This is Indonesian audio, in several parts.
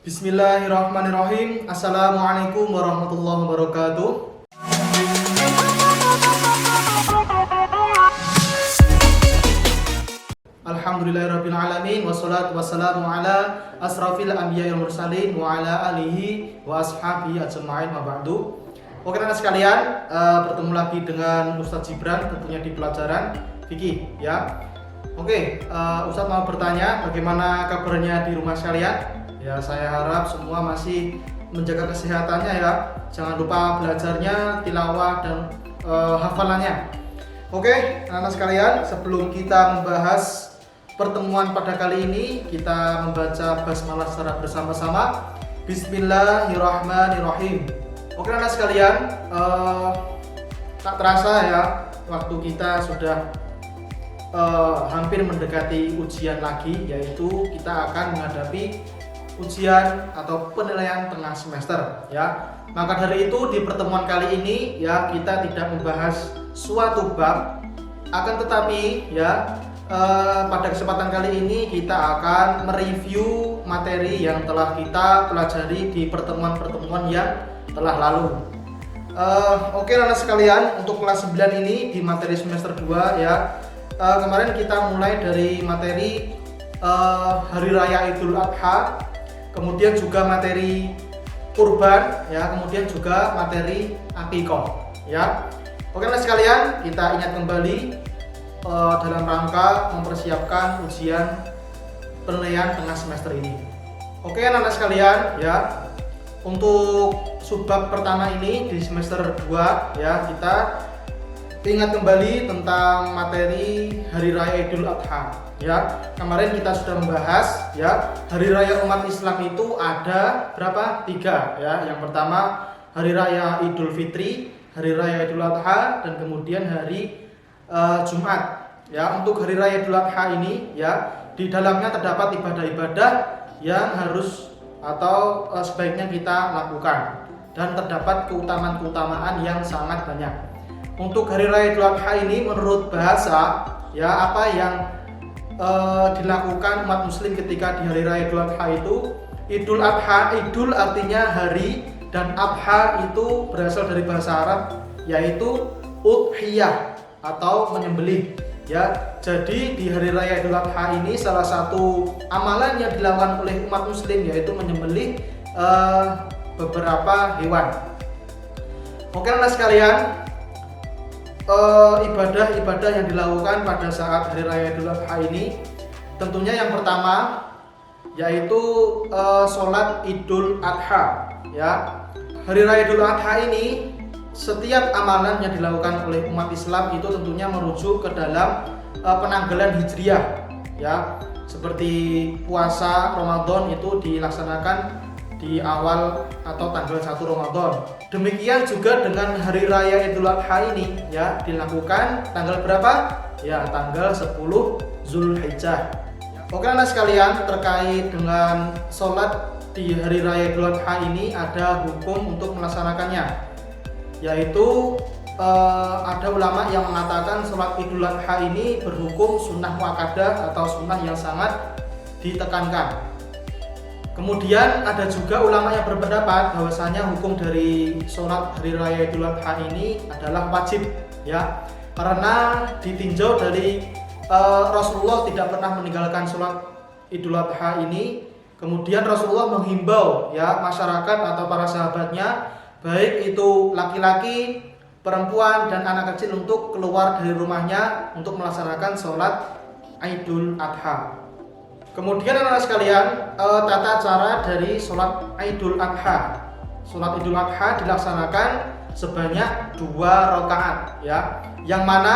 Bismillahirrahmanirrahim. Assalamualaikum warahmatullahi wabarakatuh. Alhamdulillahirabbil alamin wassalatu wassalamu ala asrafil anbiya'i wal mursalin wa ala alihi wa ashabihi ajma'in wa ba'du. Oke anak sekalian, bertemu lagi dengan Ustadz Gibran tentunya di pelajaran fikih ya. Oke, Ustadz mau bertanya bagaimana kabarnya di rumah sekalian? Ya, saya harap semua masih menjaga kesehatannya ya. Jangan lupa belajarnya, tilawah dan hafalannya. Oke, anak-anak sekalian, sebelum kita membahas pertemuan pada kali ini, kita membaca basmalah secara bersama-sama. Bismillahirrahmanirrahim. Oke, anak sekalian, tak terasa ya, waktu kita sudah hampir mendekati ujian lagi, yaitu kita akan menghadapi ujian atau penilaian tengah semester ya. Maka dari itu di pertemuan kali ini ya kita tidak membahas suatu bab, akan tetapi ya pada kesempatan kali ini kita akan mereview materi yang telah kita pelajari di pertemuan-pertemuan yang telah lalu. Oke anak sekalian, untuk kelas 9 ini di materi semester 2 ya, kemarin kita mulai dari materi Hari Raya Idul Adha, kemudian juga materi kurban ya, kemudian juga materi akikah ya. Oke anak sekalian, kita ingat kembali dalam rangka mempersiapkan ujian penilaian tengah semester ini. Oke anak-anak sekalian ya, untuk subbab pertama ini di semester 2 ya, kita ingat kembali tentang materi Hari Raya Idul Adha ya. Kemarin kita sudah membahas ya, Hari Raya umat Islam itu ada berapa? 3 ya. Yang pertama Hari Raya Idul Fitri, Hari Raya Idul Adha, dan kemudian hari Jumat ya. Untuk Hari Raya Idul Adha ini ya, di dalamnya terdapat ibadah-ibadah yang harus atau sebaiknya kita lakukan, dan terdapat keutamaan-keutamaan yang sangat banyak. Untuk Hari Raya Idul Adha ini menurut bahasa ya, apa yang dilakukan umat muslim ketika di Hari Raya Idul Adha itu, Idul Adha, Idul artinya hari, dan Adha itu berasal dari bahasa Arab yaitu udhiyah atau menyembelih ya. Jadi di Hari Raya Idul Adha ini salah satu amalan yang dilakukan oleh umat muslim yaitu menyembelih beberapa hewan. Oke anak sekalian, ibadah-ibadah yang dilakukan pada saat Hari Raya Idul Adha ini, tentunya yang pertama yaitu sholat Idul Adha ya. Hari Raya Idul Adha ini, setiap amalan yang dilakukan oleh umat Islam itu tentunya merujuk ke dalam penanggalan hijriah ya. Seperti puasa Ramadan itu dilaksanakan di awal atau tanggal 1 Ramadan. Demikian juga dengan Hari Raya Idul Adha ini ya, dilakukan tanggal berapa? Ya, tanggal 10 Zulhijjah. Oke anak sekalian, terkait dengan sholat di Hari Raya Idul Adha ini ada hukum untuk melaksanakannya, yaitu ada ulama yang mengatakan sholat Idul Adha ini berhukum sunnah muakkadah atau sunnah yang sangat ditekankan. Kemudian ada juga ulama yang berpendapat bahwasanya hukum dari sholat Hari Raya Idul Adha ini adalah wajib ya, karena ditinjau dari Rasulullah tidak pernah meninggalkan sholat Idul Adha ini. Kemudian Rasulullah menghimbau ya masyarakat atau para sahabatnya, baik itu laki-laki, perempuan, dan anak kecil, untuk keluar dari rumahnya untuk melaksanakan sholat Idul Adha. Kemudian anak-anak sekalian, tata cara dari sholat Idul Adha. Sholat Idul Adha dilaksanakan sebanyak 2 rakaat ya. Yang mana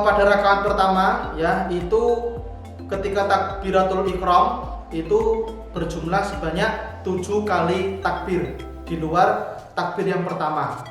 pada rakaat pertama ya, itu ketika takbiratul ihram itu berjumlah sebanyak 7 kali takbir di luar takbir yang pertama.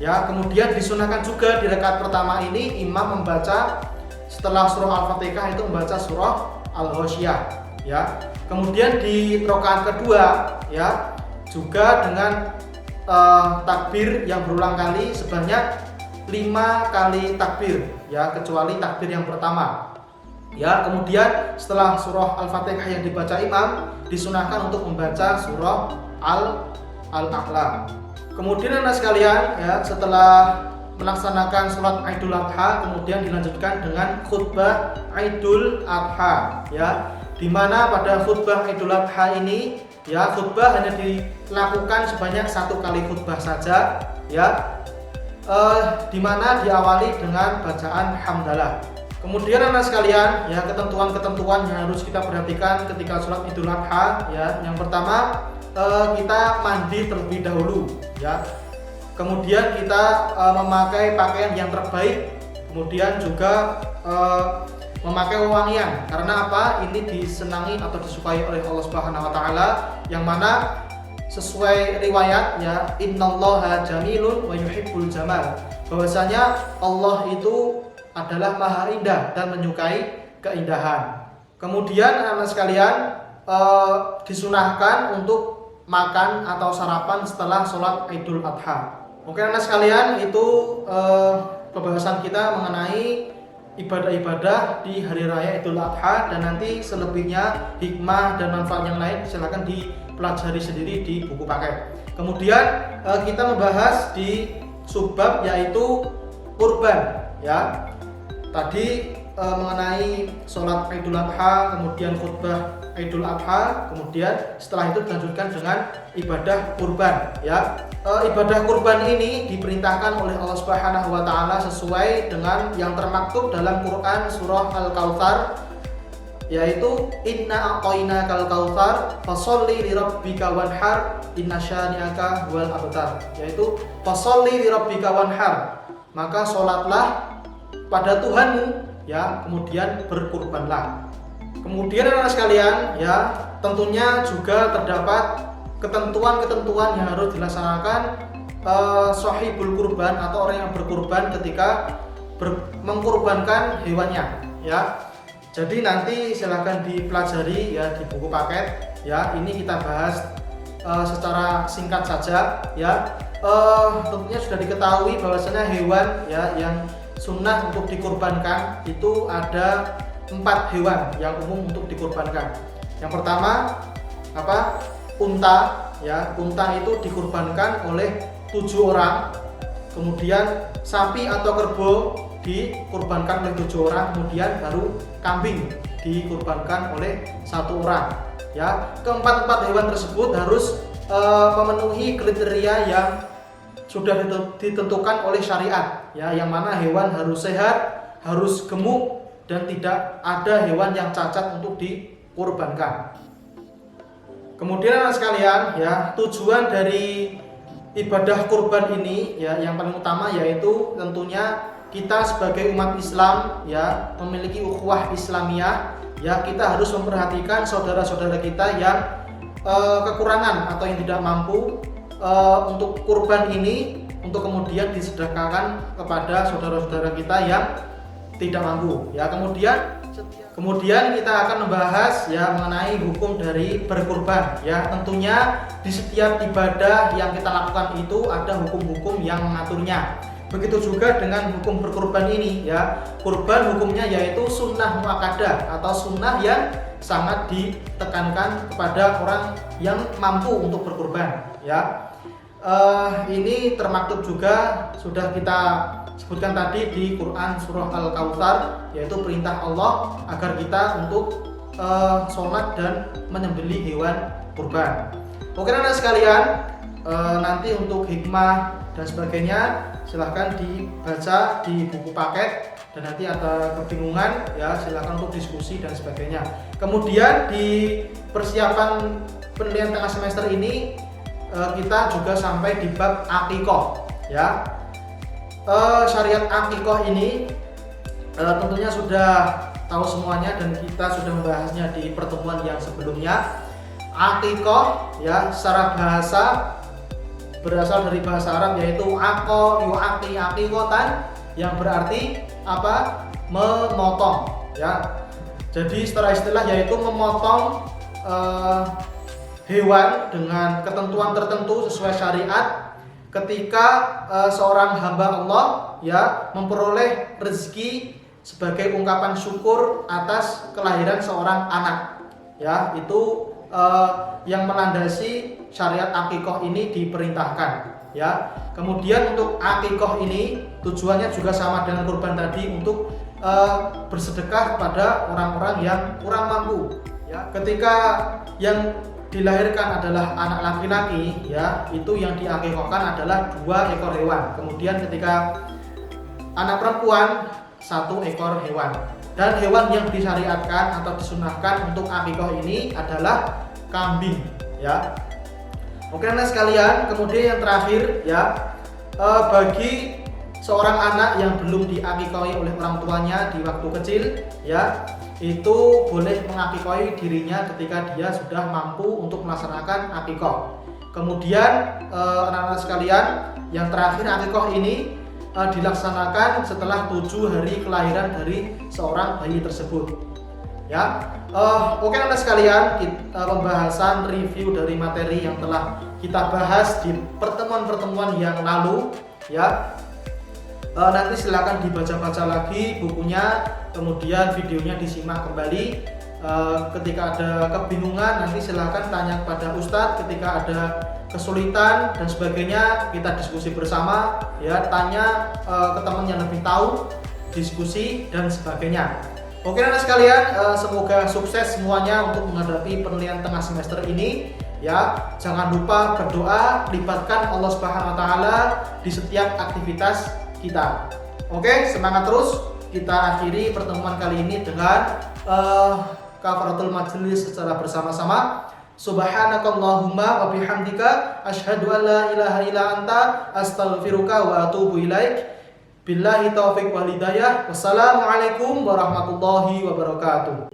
Ya, kemudian disunahkan juga di rakaat pertama ini imam membaca setelah surah Al-Fatihah itu membaca surah Al-Ghasyiyah ya. Kemudian di rakaat kedua ya, juga dengan takbir yang berulang kali sebanyak 5 kali takbir ya, kecuali takbir yang pertama. Ya, kemudian setelah surah Al-Fatihah yang dibaca imam, disunahkan untuk membaca surah Al-A'la. Kemudian anak sekalian, ya, setelah melaksanakan sholat Idul Adha, kemudian dilanjutkan dengan khutbah Idul Adha, ya, di mana pada khutbah Idul Adha ini, ya, khutbah hanya dilakukan sebanyak 1 kali khutbah saja, ya, di mana diawali dengan bacaan hamdalah. Kemudian anak sekalian, ya, ketentuan-ketentuan yang harus kita perhatikan ketika sholat Idul Adha, ya, yang pertama, kita mandi terlebih dahulu, ya. Kemudian kita memakai pakaian yang terbaik, kemudian juga memakai wewangian. Karena apa? Ini disenangi atau disukai oleh Allah Subhanahu wa taala, yang mana sesuai riwayat, ya, innallaha jamilun wa yuhibbul jamal. Bahwasanya Allah itu adalah maha indah dan menyukai keindahan. Kemudian anak sekalian, disunahkan untuk makan atau sarapan setelah sholat Idul Adha. Oke anak sekalian, itu pembahasan kita mengenai ibadah-ibadah di hari raya Idul Adha, dan nanti selebihnya hikmah dan manfaat yang lain silakan dipelajari sendiri di buku paket. Kemudian kita membahas di subbab yaitu kurban, ya. Tadi mengenai sholat Idul Adha, kemudian khutbah Idul Adha, kemudian setelah itu dilanjutkan dengan ibadah kurban, ya. Ibadah kurban ini diperintahkan oleh Allah Subhanahu wa taala sesuai dengan yang termaktub dalam Quran surah Al-Kautsar, yaitu inna a'tainakal kautsar fasholli lirabbika wanhar inna syani'aka huwal abtar, yaitu fasholli lirabbika wanhar, maka sholatlah pada Tuhanmu, ya, kemudian berkurbanlah. Kemudian anak sekalian, ya, tentunya juga terdapat ketentuan-ketentuan yang harus dilaksanakan sahibul kurban atau orang yang berkurban ketika mengkurbankan hewannya, ya. Jadi nanti silahkan dipelajari, ya, di buku paket, ya. Ini kita bahas secara singkat saja, ya. Tentunya sudah diketahui bahwasanya hewan, ya, yang sunnah untuk dikurbankan itu ada 4 hewan yang umum untuk dikurbankan. Yang pertama apa? Unta, ya. Unta itu dikurbankan oleh 7 orang. Kemudian sapi atau kerbau dikurbankan oleh 7 orang. Kemudian baru kambing dikurbankan oleh 1 orang, ya. Keempat hewan tersebut harus memenuhi kriteria yang sudah ditentukan oleh syariat, ya, yang mana hewan harus sehat, harus gemuk, dan tidak ada hewan yang cacat untuk dikurbankan. Kemudian anak sekalian, ya, tujuan dari ibadah kurban ini, ya, yang paling utama yaitu tentunya kita sebagai umat Islam, ya, memiliki ukhuwah Islamiyah, ya, kita harus memperhatikan saudara-saudara kita yang kekurangan atau yang tidak mampu untuk kurban ini, untuk kemudian disedekahkan kepada saudara-saudara kita yang tidak mampu, ya. Kemudian kita akan membahas, ya, mengenai hukum dari berkurban, ya. Tentunya di setiap ibadah yang kita lakukan itu ada hukum-hukum yang mengaturnya. Begitu juga dengan hukum berkurban ini, ya. Kurban hukumnya yaitu sunnah muakkadah atau sunnah yang sangat ditekankan kepada orang yang mampu untuk berkurban, ya. Ini termaktub juga sudah kita sebutkan tadi di Quran surah Al-Kautsar, yaitu perintah Allah agar kita untuk sholat dan menyembelih hewan kurban. Oke anak sekalian, nanti untuk hikmah dan sebagainya silahkan dibaca di buku paket, dan nanti ada kebingungan, ya, silahkan untuk diskusi dan sebagainya. Kemudian di persiapan penilaian tengah semester ini kita juga sampai di bab akikoh, ya. Syariat akikoh ini tentunya sudah tahu semuanya dan kita sudah membahasnya di pertemuan yang sebelumnya. Akikoh, ya, secara bahasa berasal dari bahasa Arab yaitu ako yu'aki akikotan, yang berarti apa? Memotong, ya. Jadi secara istilah yaitu memotong hewan dengan ketentuan tertentu sesuai syariat ketika seorang hamba Allah, ya, memperoleh rezeki sebagai ungkapan syukur atas kelahiran seorang anak. Ya, itu yang melandasi syariat akikoh ini diperintahkan. Ya, kemudian untuk akikoh ini tujuannya juga sama dengan kurban tadi, untuk bersedekah pada orang-orang yang kurang mampu. Ya, ketika yang dilahirkan adalah anak laki-laki, ya, itu yang diakikohkan adalah 2 ekor hewan. Kemudian ketika anak perempuan 1 ekor hewan. Dan hewan yang disyariatkan atau disunahkan untuk akikoh ini adalah kambing, ya. Oke, anak sekalian, kemudian yang terakhir, ya, bagi seorang anak yang belum diakikohi oleh orang tuanya di waktu kecil, ya, itu boleh mengakikohi dirinya ketika dia sudah mampu untuk melaksanakan akikoh. Kemudian anak-anak sekalian, yang terakhir akikoh ini dilaksanakan setelah 7 hari kelahiran dari seorang bayi tersebut. Ya, oke anak sekalian, pembahasan review dari materi yang telah kita bahas di pertemuan-pertemuan yang lalu, ya. Nanti silakan dibaca-baca lagi bukunya, kemudian videonya disimak kembali. Ketika ada kebingungan nanti silakan tanya kepada Ustadz, ketika ada kesulitan dan sebagainya kita diskusi bersama, ya, tanya ke teman yang lebih tahu, diskusi dan sebagainya. Oke anak sekalian, semoga sukses semuanya untuk menghadapi penilaian tengah semester ini, ya. Jangan lupa berdoa, libatkan Allah Subhanahu wa taala di setiap aktivitas kita. Oke, semangat terus. Kita akhiri pertemuan kali ini dengan kafaratul majelis secara bersama-sama. Subhanakallahumma wa bihamdika asyhadu an la ilaha illa anta astaghfiruka wa atubu ilaik. Billahi taufiq wal hidayah. Wassalamualaikum warahmatullahi wabarakatuh.